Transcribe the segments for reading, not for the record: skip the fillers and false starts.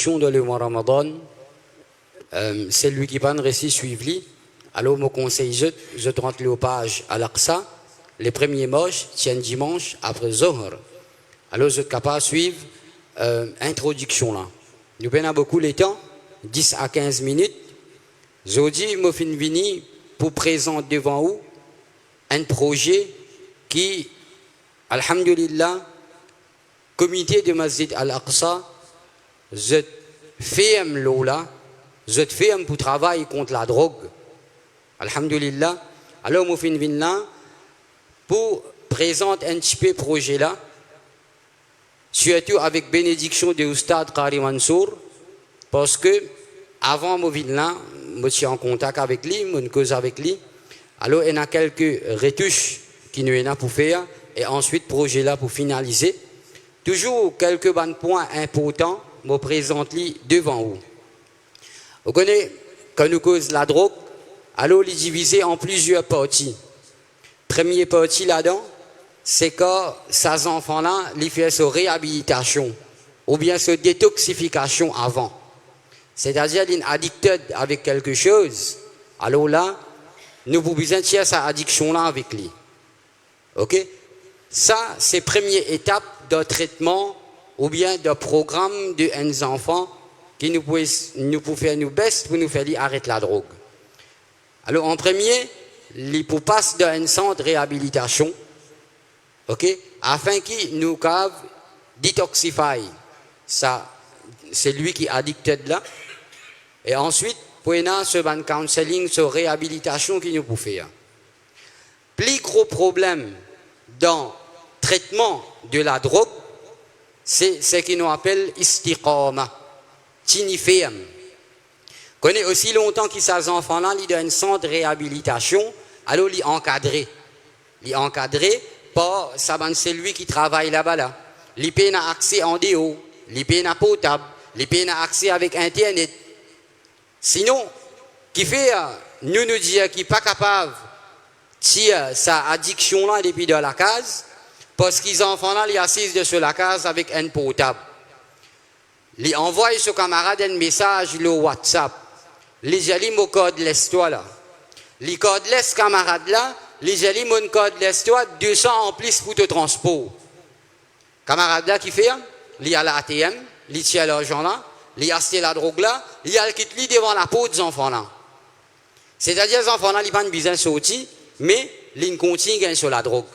introduction dans le mois Ramadan, c'est lui qui va récit suivre. Alors, mon conseil, je rentre les pages à l'Aqsa, les premiers moches tiennent dimanche après Zohr. Alors, je suis capable de suivre introduction là. Nous prenons beaucoup le temps, 10 à 15 minutes. Je dis, je suis venu pour présenter devant vous un projet qui, alhamdulillah, comité de Masjid Al-Aqsa, je fais un là, je fais un pour travailler contre la drogue. Alhamdulillah. Alors, je suis venu là pour présenter un petit peu projet là, surtout avec bénédiction de Oustad Qari Mansour, parce que avant je suis là, je suis en contact avec lui, je cause avec lui. Alors, il y a quelques retouches qui nous sont pour faire, et ensuite, projet là pour finaliser. Toujours quelques points importants, je me présente devant vous. Vous connaissez, quand nous cause la drogue, alors il est divisé en plusieurs parties. Première partie là-dedans, c'est que ces enfants-là, ils font sa réhabilitation, ou bien sa détoxification avant. C'est-à-dire qu'ils sont addictés avec quelque chose, alors là, nous pouvons besoin de tirer sa addiction-là avec lui. Ok? Ça, c'est la première étape de traitement ou bien de programme de uns enfants qui nous pouvons faire nous baisser pour nous faire arrêter la drogue. Alors, en premier, il faut passer dans un centre de réhabilitation, ok, afin qu'il nous cave détoxify. Ça, c'est lui qui est addicté là. Et ensuite, pour ce ban counseling, ce réhabilitation qu'il nous peut faire. Plus gros problème dans le traitement de la drogue, c'est ce qu'on nous appelle istiqama, tiniféam. Connaît aussi longtemps que ces enfants-là, ils ont un centre de réhabilitation, alors ils sont encadrés. Ils sont encadrés par c'est lui qui travaille là-bas. Là. Ils ont accès en déo, ils ont potable, ils ont accès avec Internet. Sinon, qui fait nous dire qu'il n'est pas capable de tirer sa addiction-là depuis de la case, parce qu'ils enfants-là, ils assisent sur la case avec un potable. Ils envoient à ce camarade un message le WhatsApp. Les alliés me code l'histoire là. Les codes les camarades là, les alliés me code l'histoire 200 en plus pour te transport. Camarade là qui fait, il a l'ATM, il tient l'argent là, il a acheté la drogue là, il a le kit devant la peau des enfants là. C'est-à-dire les enfants là, ils n'ont pas besoin de sortir, mais ils continuent sur la drogue.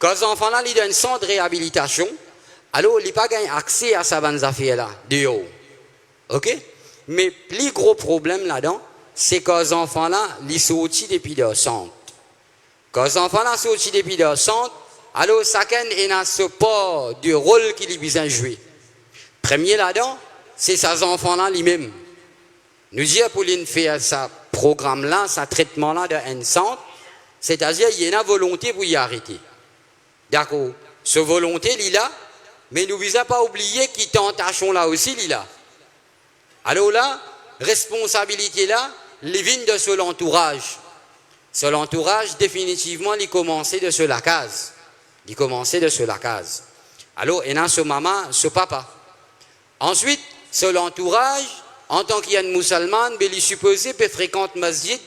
Quand les enfants là, ils ont un centre de réhabilitation, alors ils n'ont pas accès à ces bonnes affaires là, de haut. Ok? Mais le plus gros problème là-dedans, c'est que les enfants-là, ils sont sortis depuis leur centre. Quand les enfants-là sont sortis depuis leur centre, alors chacun a ce pas du rôle qu'il a besoin de jouer. Premier là-dedans, c'est ces enfants-là lui-même. Nous disons pour les faire ce programme-là, ce traitement-là d'un centre, c'est-à-dire qu'il y a une volonté pour y arrêter. D'accord? Cette volonté, il est là, mais nous ne devons pas oublier qu'il tentation là aussi, il est là. Alors là, responsabilité là, les vignes de ce l'entourage. Ce l'entourage, définitivement, il commençait de ce la case. Il commençait de ce la case. Alors, il y a ce maman, ce papa. Ensuite, ce l'entourage, en tant qu'il y a une musulmane, il est supposé qu'il fréquente masjid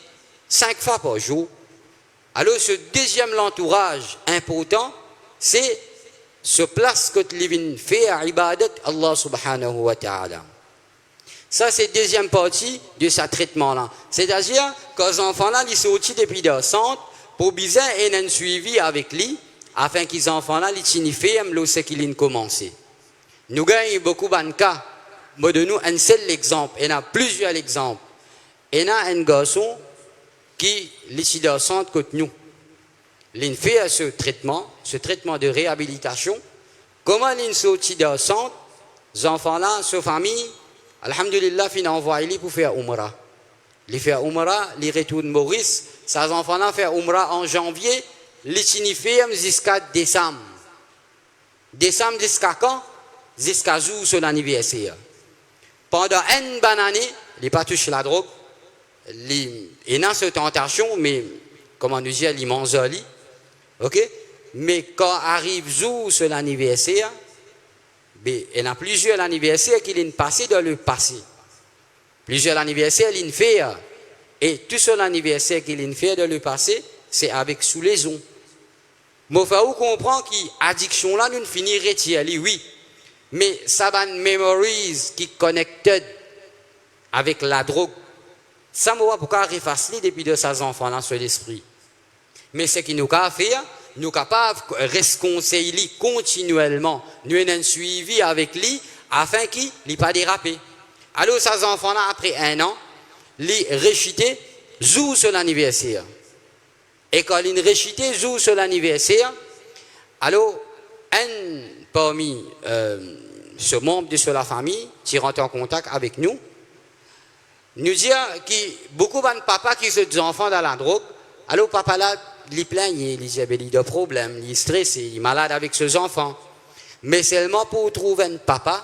5 fois par jour. Alors, ce deuxième l'entourage important, c'est ce place que les vignes fait à ibadat Allah subhanahu wa ta'ala. Ça, c'est la deuxième partie de ce traitement-là. C'est-à-dire que les enfants-là, ils sont sortis depuis leur centre pour bien et un suivi avec lui, afin que les enfants-là, ils signifient ce qu'ils ont commencé. Nous gagnons beaucoup de cas. Moi, de nous, un seul exemple. Il y en a plusieurs exemples. Il y a un garçon qui est dans le centre que nous. Il fait ce traitement de réhabilitation. Comment il est sorti dans le centre? Les enfants-là, sa famille, alhamdulillah, il a envoyé pour faire Umrah. Il fait Umrah, il retourne Maurice. Ces enfants-là font Umrah en janvier, il signifie jusqu'à décembre. Décembre jusqu'à quand? Jusqu'à jour son anniversaire. Pendant une bonne année, il n'a pas touché la drogue. Il a cette tentation, mais comment nous dire, il mange lit. Ok? Mais quand arrive jour son anniversaire, mais il y a plusieurs anniversaires qu'il a passé dans le passé. Plusieurs anniversaires qu'il fait. Et tout son anniversaire qu'il a fait dans le passé, c'est avec soulaison. Mais il faut comprendre que l'addiction là, nous finit retirer, oui. Mais ça va memories qui connected avec la drogue. Ça ne va pas effacer depuis de ses enfants là sur l'esprit. Mais ce qui nous a fait, nous sommes capables de rester conseillés continuellement. Nous avons suivi avec lui afin qu'il n'ait pas dérapé. Alors, ces enfants-là, après 1 an, ils récitaient jour sur l'anniversaire. Et quand ils récitaient jour sur l'anniversaire, alors, un parmi ce membre de la famille qui rentre en contact avec nous, nous dit que beaucoup de papas qui sont des enfants dans la drogue, alors papa là, il plaigne, il a des problèmes, il est stressé, il est malade avec ses enfants. Mais seulement pour trouver un papa,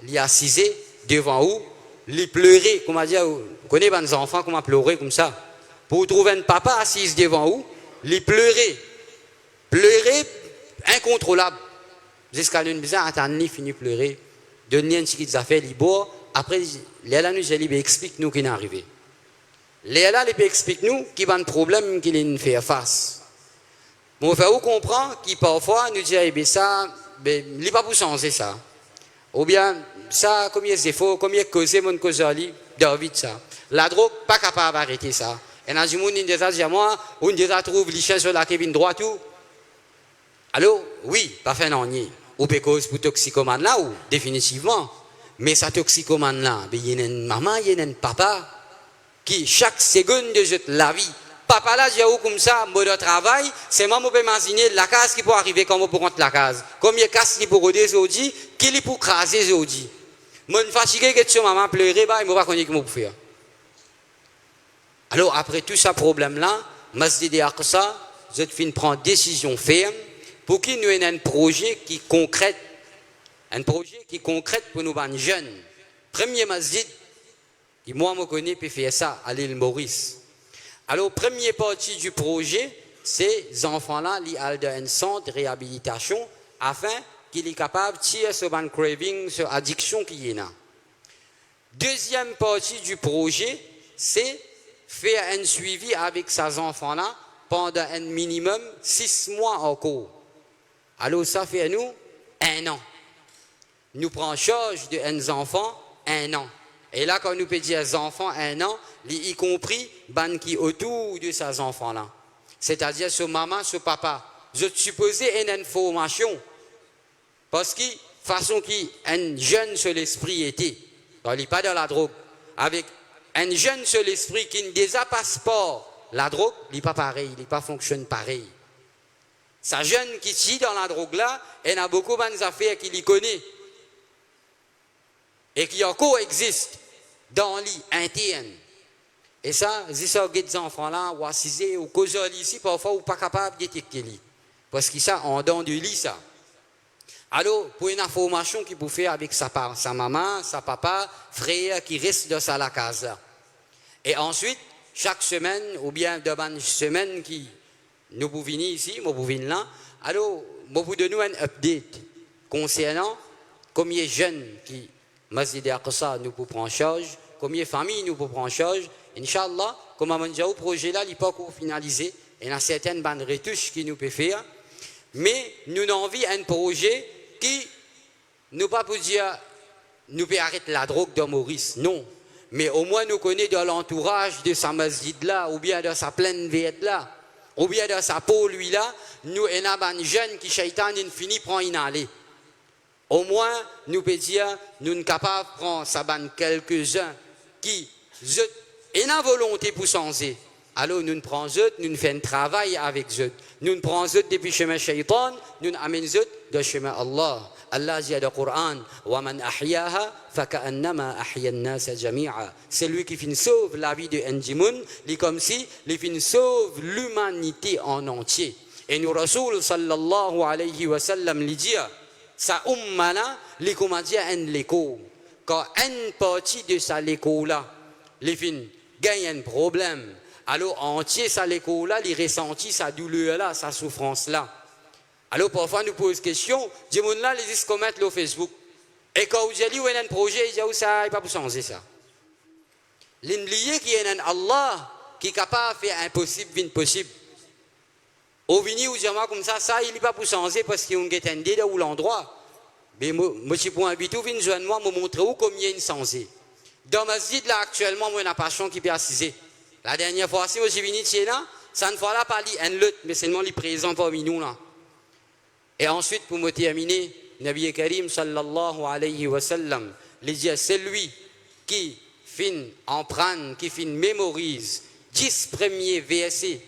il est assis devant vous, il pleurait, comment dire, vous connaissez les enfants, comment pleurer comme ça. Pour trouver un papa assis devant vous, il pleurait incontrôlable. Jusqu'à une bizarre, attendre, il finit de pleurer, donner un petit affaire, il boit, après, Léla nous explique nous qui est arrivé. Léla explique nous qui va un problème qu'il a fait face. Mon frère comprend qui parfois nous dit eh ça, il n'est pas pour changer ça. Ou bien ça, combien de défauts, combien de causes, mon cause David ça. La drogue, pas capable d'arrêter ça. Et dans le monde, il dit à moi, on déjà trouve les chiens sur la Kevin droit tout. Alors, oui, pas fait non, ou peut cause pour toxicomane là, ou définitivement. Mais sa toxicomane là, il y a une maman, il y a un papa qui chaque seconde de la vie. Papa là, j'ai comme ça, mode de travail, c'est moi qui peux imaginer la case qui peut arriver quand on peut rentrer la case. Combien de cases qui peut roder aujourd'hui, qui peut craser aujourd'hui. Moi, je suis fatigué que tu maman pleurer, bah, il ne va pas connaître comment faire. Alors, après tout ce problème-là, Masjid Aqsa, je vais prendre décision ferme pour qu'il nous ait un projet qui concrète. Un projet qui concrète pour nous, les jeunes. Premier masjid, qui moi, je connais, peut faire ça à l'île Maurice. Alors, première partie du projet, c'est ces enfants-là, ils ont un centre de réhabilitation afin qu'ils soient capables de tirer sur un craving, sur l'addiction qu'il y a. Deuxième partie du projet, c'est faire un suivi avec ces enfants-là pendant un minimum 6 mois encore. Alors, ça fait nous 1 an. Nous prenons en charge de nos enfants 1 an. Et là, quand nous peut dire aux enfants 1 an, y compris ban qui autour de ces enfants-là. C'est-à-dire ce maman, ce papa. Je supposais une information. Parce que, façon qu'un jeune sur l'esprit était, il n'est pas dans la drogue, avec un jeune sur l'esprit qui ne déjà passe pas la drogue, il n'est pas pareil, il n'est pas fonctionne pareil. Sa jeune qui tient dans la drogue là, elle a beaucoup d'affaires qu'il y connaît. Et qui encore existe dans l'île interne. Et ça, si ça des enfants là, ou assisés, ou causés ici, parfois, ou pas capable de détecter lui. Parce que ça, en dedans de lui, ça. Alors, pour une information qu'il peut faire avec sa maman, sa papa, frère, qui reste dans la case là. Et ensuite, chaque semaine, ou bien devant une semaine qui nous pouvons venir ici, nous pouvons venir là, alors, nous pouvons donner un update concernant combien de jeunes qui Masjid Aqsa nous peut prendre en charge, combien de familles nous peut prendre en charge. Inch'Allah, comme on dit, le projet là, il n'est pas encore finalisé. Il y a certaines bandes retouches qui nous peuvent faire. Mais nous avons envie d'un projet qui, nous pas pour dire, nous peut arrêter la drogue dans Maurice. Non. Mais au moins nous connaissons dans l'entourage de sa masjid là, ou bien dans sa pleine verte là, ou bien dans sa peau lui là, nous avons des jeunes qui, shaitan, fini prend une allée. Au moins, nous pouvons dire, nous sommes capables de prendre ça quelques-uns qui ont une volonté pour changer. Alors nous prenons eux, nous faisons un travail avec eux. Nous prenons eux depuis le chemin shaitan, nous amenons eux dans le chemin Allah. Allah dit dans le Coran, وَمَنْ أَحْيَاهَا فَكَأَنَّمَا أَحْيَا النَّاسَ جَمِيعًا. C'est lui qui finit sauve la vie de Ndimoun, il comme si il finit sauve l'humanité en entier. Et nous Rasoul sallallahu alayhi wa sallam lui dit, sa ummana, les comment dire, un l'écho. Quand une partie de sa l'écho là, les fins gagne un problème, alors entier sa l'écho là, il ressentit sa douleur là, sa souffrance là. Alors parfois nous posons question, dis-moi là, les commettent le Facebook. Et quand vous dites, il y a un projet, il dit, ça, il n'est pas pour changer ça. L'oublier qu'il y a un Allah qui est capable de faire impossible, vin possible. Au vini ou diamant comme ça, il n'est pas pour changer parce qu'il y a un guetendé là où l'endroit. Mais moi, je suis pour inviter ou venir joindre moi, me montrer où combien il changé. Dans ma masjid là actuellement, moi, j'ai une passion qui peut assiser. La dernière fois, si je suis venu ici là, ça ne fera pas un lutte, mais seulement les présents parmi nous là. Et ensuite, pour me terminer, Nabi Karim sallallahu alayhi wa sallam, il dit c'est lui qui emprunte, qui mémorise 10 premiers versets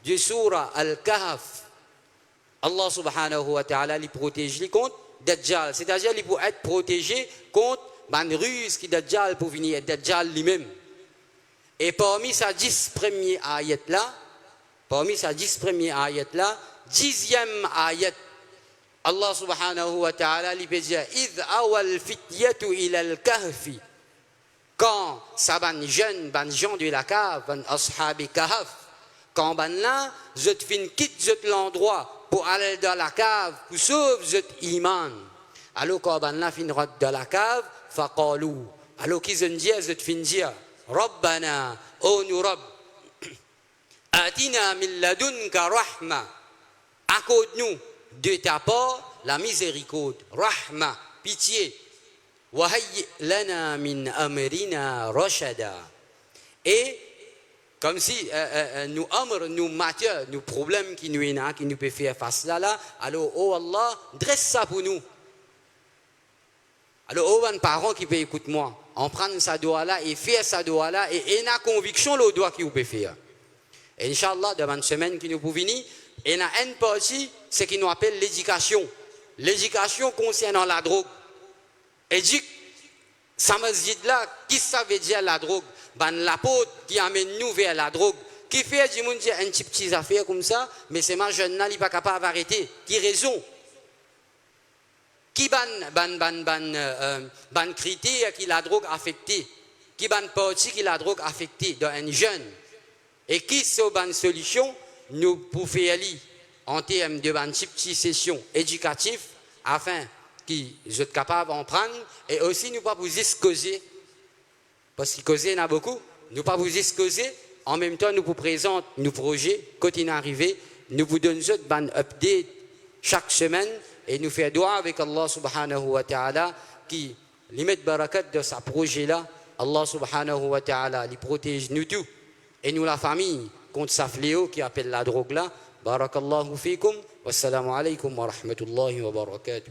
du surah Al-Kahf. Allah subhanahu wa ta'ala les protège contre Dajjal, c'est-à-dire il peut être protégé contre une ruse qui Dajjal pour venir Dajjal lui-même. Et parmi ces 10 premiers ayats là, 10e ayat, Allah subhanahu wa ta'ala lui dit إِذْ أَوَى الْفِتْيَةُ إِلَى الْكَهْفِ. Quand ça ban jeune, ban gens de la cave, ban ashabi kahf, quand ban là, je te fin quitte l'endroit pour aller dans la cave, pour sauver je iman. Alors quand ban là fin rentre dans la cave, faqalu. Alors qu'ils ont dit, je te fin dire, Rabbana, oh nous Rabb, atina min ladunka rahma, accorde-nous de ta part la miséricorde, rahma, pitié. وَهَيِّئْ لَنَا مِنْ أَمْرِنَا رَشَدًا. Et comme si nous matières, nous problèmes qui nous peuvent faire face là, alors oh Allah, dresse ça pour nous. Alors oh un parent qui peut écouter moi, en prendre sa doigt là et faire sa doigt là et la conviction le doigt qui vous peut faire. Et Inch'Allah, dans une semaine qui nous peut venir, et il y a une partie, c'est ce qu'on appelle l'éducation. L'éducation concernant la drogue. Et dit, ça me dit là, qui ça veut dire la drogue? Ben l'apôtre qui amène nous vers la drogue. Qui fait du monde dire un petit affaire comme ça, mais c'est ma jeune là, il n'est pas capable d'arrêter. Qui raison? Qui ban critère qui la drogue affectée? Qui ban partie qui la drogue affectée dans un jeune? Et qui sont ban solution nous pour faire en termes de ban petite session éducative afin qui je suis capable d'en prendre et aussi nous pas vous excuser parce que causer il y en a beaucoup nous pas vous excuser en même temps nous vous présente nos projets quand il est arrivé nous vous donnons un update chaque semaine et nous faire doigt avec Allah subhanahu wa ta'ala qui lui met barakat de sa projet là Allah subhanahu wa ta'ala lui protège nous tous et nous la famille contre sa fléau qui appelle la drogue là barakallahu fikum wassalamu alaykum wa rahmatullahi wa barakatuh.